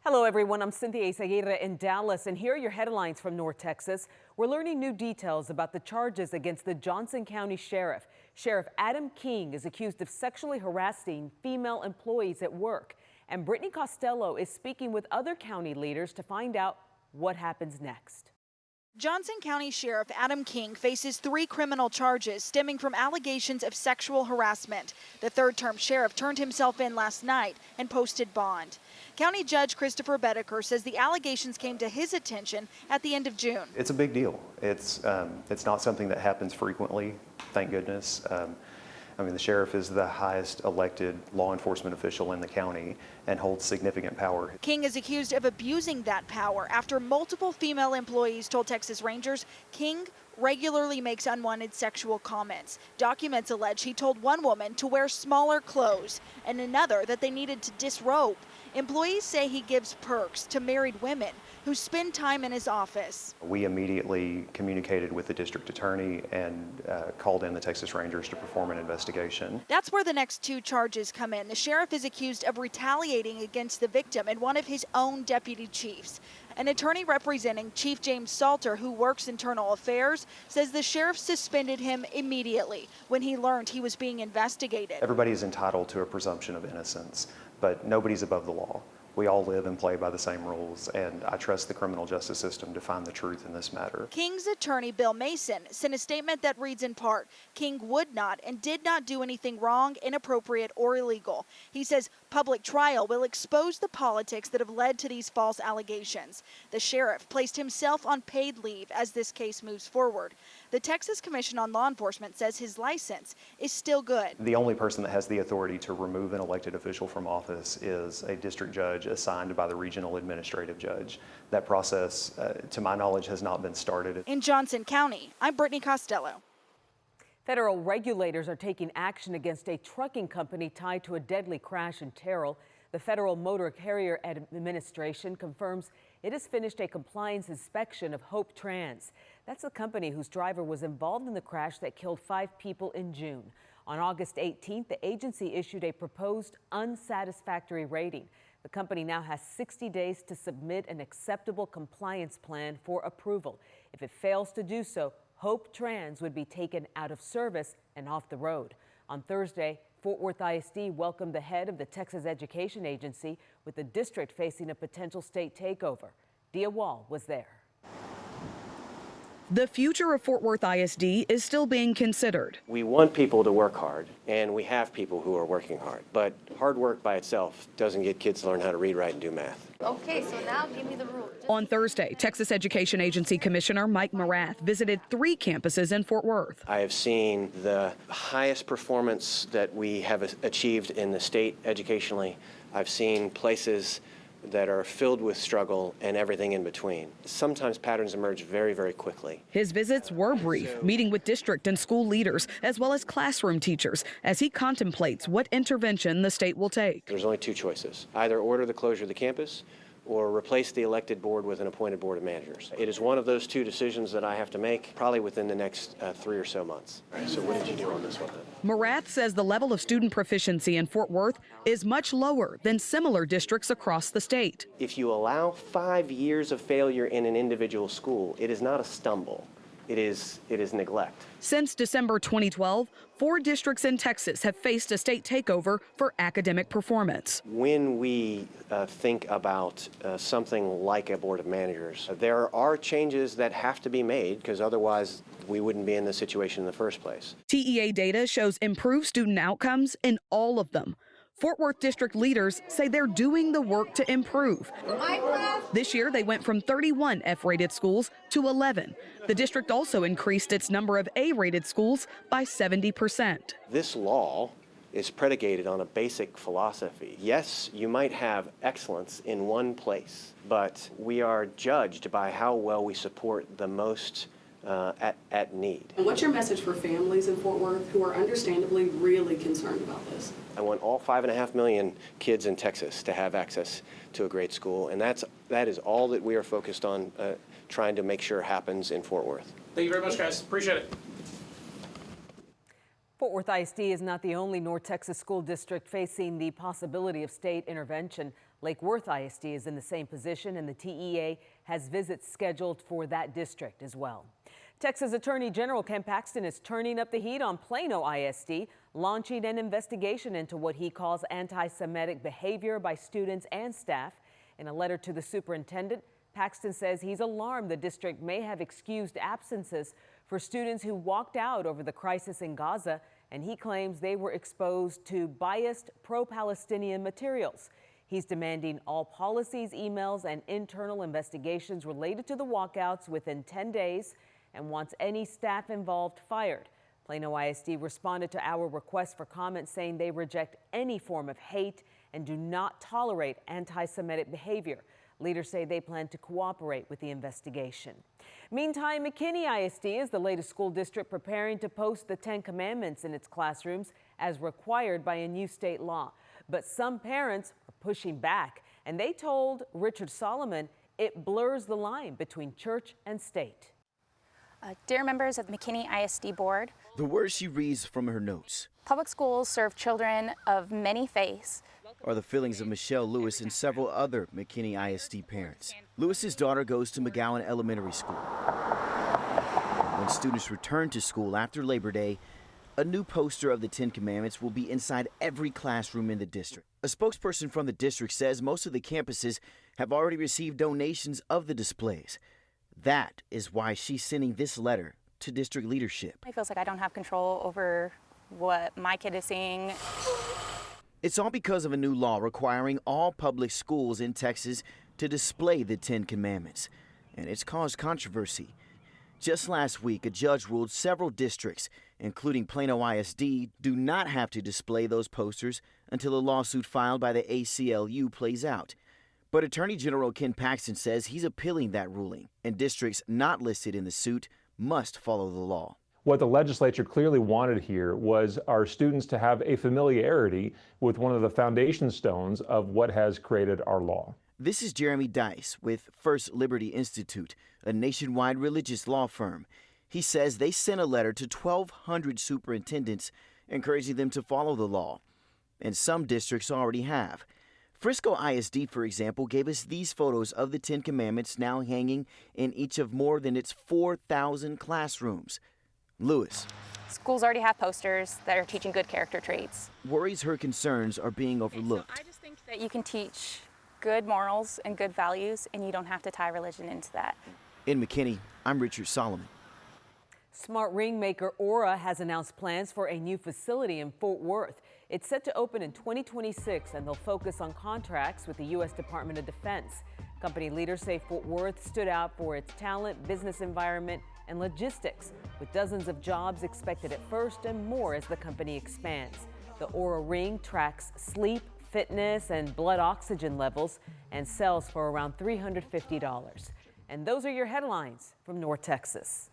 Hello, everyone. I'm Cynthia Izaguirre in Dallas, and here are your headlines from North Texas. We're learning new details about the charges against the Johnson County Sheriff. Sheriff Adam King is accused of sexually harassing female employees at work. And Brittany Costello is speaking with other county leaders to find out what happens next. Johnson County Sheriff Adam King faces 3 criminal charges stemming from allegations of sexual harassment. The third-term sheriff turned himself in last night and posted bond. County Judge Christopher Bedeker says the allegations came to his attention at the end of June. It's a big deal. It's not something that happens frequently, thank goodness. The sheriff is the highest elected law enforcement official in the county and holds significant power. King is accused of abusing that power after multiple female employees told Texas Rangers King regularly makes unwanted sexual comments. Documents allege he told one woman to wear smaller clothes and another that they needed to disrobe. Employees say he gives perks to married women who spend time in his office. We immediately communicated with the district attorney and called in the Texas Rangers to perform an investigation. That's where the next 2 charges come in. The sheriff is accused of retaliating against the victim and one of his own deputy chiefs. An attorney representing Chief James Salter, who works internal affairs, says the sheriff suspended him immediately when he learned he was being investigated. Everybody is entitled to a presumption of innocence, but nobody's above the law. We all live and play by the same rules, and I trust the criminal justice system to find the truth in this matter. King's attorney, Bill Mason, sent a statement that reads in part, King would not and did not do anything wrong, inappropriate, or illegal. He says public trial will expose the politics that have led to these false allegations. The sheriff placed himself on paid leave as this case moves forward. The Texas Commission on Law Enforcement says his license is still good. The only person that has the authority to remove an elected official from office is a district judge assigned by the regional administrative judge. That process, to my knowledge, has not been started. In Johnson County, I'm Brittany Costello. Federal regulators are taking action against a trucking company tied to a deadly crash in Terrell. The Federal Motor Carrier Administration confirms it has finished a compliance inspection of Hope Trans. That's the company whose driver was involved in the crash that killed 5 people in June. On August 18th, the agency issued a proposed unsatisfactory rating. The company now has 60 days to submit an acceptable compliance plan for approval. If it fails to do so, Hope Trans would be taken out of service and off the road. On Thursday, Fort Worth ISD welcomed the head of the Texas Education Agency, with the district facing a potential state takeover. Dia Wall was there. The future of Fort Worth ISD is still being considered. We want people to work hard, and we have people who are working hard. But hard work by itself doesn't get kids to learn how to read, write, and do math. Okay, so now give me the rules. On Thursday, Texas Education Agency Commissioner Mike Morath visited 3 campuses in Fort Worth. I have seen the highest performance that we have achieved in the state educationally. I've seen places that are filled with struggle and everything in between. Sometimes patterns emerge very, very quickly. His visits were brief, meeting with district and school leaders, as well as classroom teachers, as he contemplates what intervention the state will take. There's only 2 choices. Either order the closure of the campus or replace the elected board with an appointed board of managers. It is one of those 2 decisions that I have to make probably within the next 3 or so months. All right, so what did you do on this one then? Morath says the level of student proficiency in Fort Worth is much lower than similar districts across the state. If you allow 5 years of failure in an individual school, it is not a stumble. It is neglect. Since December 2012, 4 districts in Texas have faced a state takeover for academic performance. When we think about something like a board of managers, there are changes that have to be made because otherwise we wouldn't be in this situation in the first place. TEA data shows improved student outcomes in all of them. Fort Worth district leaders say they're doing the work to improve. This year, they went from 31 F-rated schools to 11. The district also increased its number of A-rated schools by 70%. This law is predicated on a basic philosophy. Yes, you might have excellence in one place, but we are judged by how well we support the most at need. And what's your message for families in Fort Worth who are understandably really concerned about this? I want all 5.5 million kids in Texas to have access to a great school, and that is all that we are focused on trying to make sure happens in Fort Worth. Thank you very much, guys. Appreciate it. Fort Worth ISD is not the only North Texas school district facing the possibility of state intervention. Lake Worth ISD is in the same position, and the TEA has visits scheduled for that district as well. Texas Attorney General Ken Paxton is turning up the heat on Plano ISD, launching an investigation into what he calls anti-Semitic behavior by students and staff. In a letter to the superintendent, Paxton says he's alarmed the district may have excused absences for students who walked out over the crisis in Gaza, and he claims they were exposed to biased pro-Palestinian materials. He's demanding all policies, emails, and internal investigations related to the walkouts within 10 days and wants any staff involved fired. Plano ISD responded to our request for comment, saying they reject any form of hate and do not tolerate anti-Semitic behavior. Leaders say they plan to cooperate with the investigation. Meantime, McKinney ISD is the latest school district preparing to post the 10 Commandments in its classrooms as required by a new state law. But some parents are pushing back, and they told Richard Solomon it blurs the line between church and state. Dear members of the McKinney ISD board, the words she reads from her notes. Public schools serve children of many faiths. Are the feelings of Michelle Lewis and several other McKinney ISD parents. Lewis's daughter goes to McGowan Elementary School. When students return to school after Labor Day, a new poster of the 10 Commandments will be inside every classroom in the district. A spokesperson from the district says most of the campuses have already received donations of the displays. That is why she's sending this letter to district leadership. It feels like I don't have control over what my kid is seeing. It's all because of a new law requiring all public schools in Texas to display the 10 Commandments, and it's caused controversy. Just last week, a judge ruled several districts, including Plano ISD, do not have to display those posters until a lawsuit filed by the ACLU plays out. But Attorney General Ken Paxton says he's appealing that ruling, and districts not listed in the suit must follow the law. What the legislature clearly wanted here was our students to have a familiarity with one of the foundation stones of what has created our law. This is Jeremy Dice with First Liberty Institute, a nationwide religious law firm. He says they sent a letter to 1,200 superintendents encouraging them to follow the law, and some districts already have. Frisco ISD, for example, gave us these photos of the 10 Commandments now hanging in each of more than its 4,000 classrooms. Lewis. Schools already have posters that are teaching good character traits. Worries her concerns are being overlooked. So I just think that you can teach good morals and good values, and you don't have to tie religion into that. In McKinney, I'm Richard Solomon. Smart ring maker Aura has announced plans for a new facility in Fort Worth. It's set to open in 2026, and they'll focus on contracts with the U.S. Department of Defense. Company leaders say Fort Worth stood out for its talent, business environment, and logistics, with dozens of jobs expected at first and more as the company expands. The Aura ring tracks sleep, fitness, and blood oxygen levels and sells for around $350. And those are your headlines from North Texas.